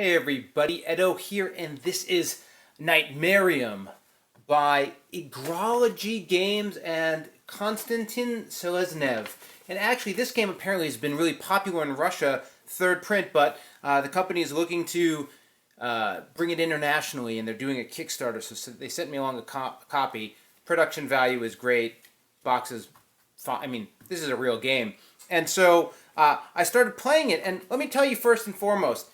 Hey everybody, Edo here, and this is Nightmarium by Igrology Games and Konstantin Seleznev. And actually, this game apparently has been really popular in Russia, third print, but the company is looking to bring it internationally, and they're doing a Kickstarter, so they sent me along a copy. Production value is great, boxes, I mean, this is a real game. And so I started playing it, and let me tell you first and foremost,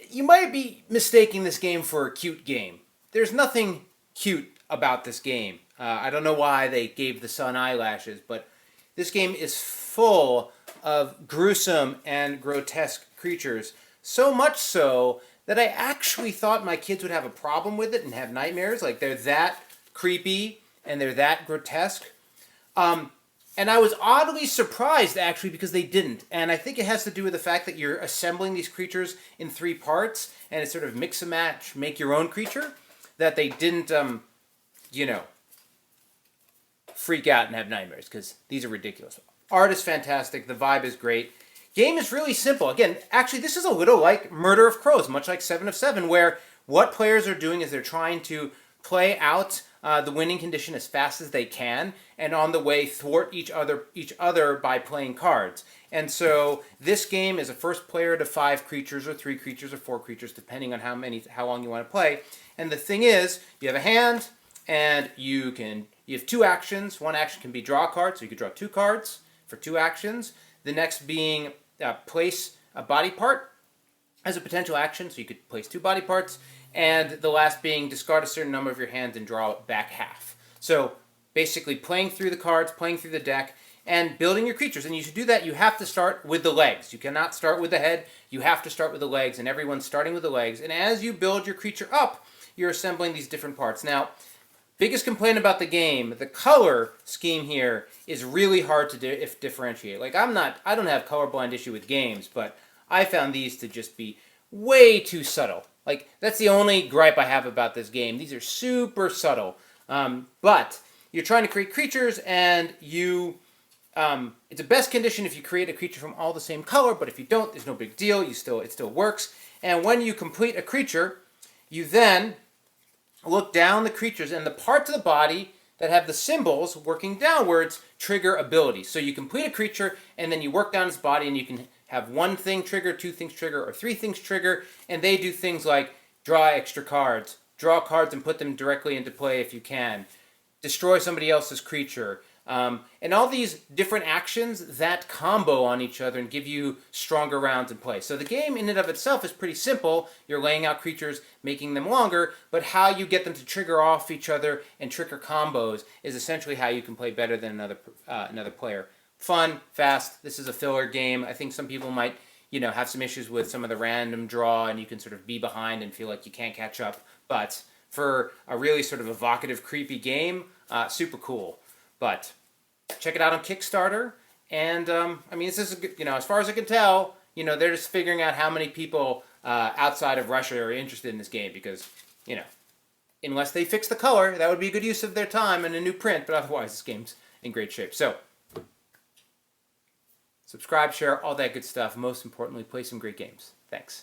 you might be mistaking this game for a cute game. There's nothing cute about this game. I don't know why they gave the sun eyelashes, but this game is full of gruesome and grotesque creatures. So much so that I actually thought my kids would have a problem with it and have nightmares. Like, they're that creepy and they're that grotesque. And I was oddly surprised, actually, because they didn't. And I think it has to do with the fact that you're assembling these creatures in 3 parts, and it's sort of mix and match, make your own creature, that they didn't, freak out and have nightmares, because these are ridiculous. Art is fantastic. The vibe is great. Game is really simple. Again, actually, this is a little like Murder of Crows, much like 7 of 7, where what players are doing is they're trying to play out the winning condition as fast as they can, and on the way thwart each other by playing cards. And so this game is a first player to 5 creatures or 3 creatures or 4 creatures, depending on how long you want to play. And the thing is, you have a hand, and you have 2 actions. One action can be draw a card, so you could draw 2 cards for 2 actions. The next being place a body part as a potential action, so you could place 2 body parts. And the last being discard a certain number of your hands and draw back half. So basically playing through the cards, playing through the deck, and building your creatures. And you should do that, you have to start with the legs. You cannot start with the head, you have to start with the legs, and everyone's starting with the legs. And as you build your creature up, you're assembling these different parts. Now, biggest complaint about the game, the color scheme here is really hard to differentiate. Like, I don't have colorblind issue with games, but I found these to just be way too subtle. Like, that's the only gripe I have about this game. These are super subtle. But you're trying to create creatures, and it's a best condition if you create a creature from all the same color, but if you don't, there's no big deal. It still works. And when you complete a creature, you then look down the creatures, and the parts of the body that have the symbols working downwards trigger abilities. So you complete a creature, and then you work down its body, and you can have 1 thing trigger, 2 things trigger, or 3 things trigger, and they do things like draw extra cards, draw cards and put them directly into play if you can, destroy somebody else's creature, and all these different actions that combo on each other and give you stronger rounds in play. So the game in and of itself is pretty simple. You're laying out creatures, making them longer, but how you get them to trigger off each other and trigger combos is essentially how you can play better than another player. Fun, fast. This is a filler game. I think some people might, have some issues with some of the random draw, and you can sort of be behind and feel like you can't catch up. But for a really sort of evocative, creepy game, super cool. But check it out on Kickstarter. And, this is, as far as I can tell, they're just figuring out how many people outside of Russia are interested in this game because, unless they fix the color, that would be a good use of their time and a new print. But otherwise, this game's in great shape. So, subscribe, share, all that good stuff. Most importantly, play some great games. Thanks.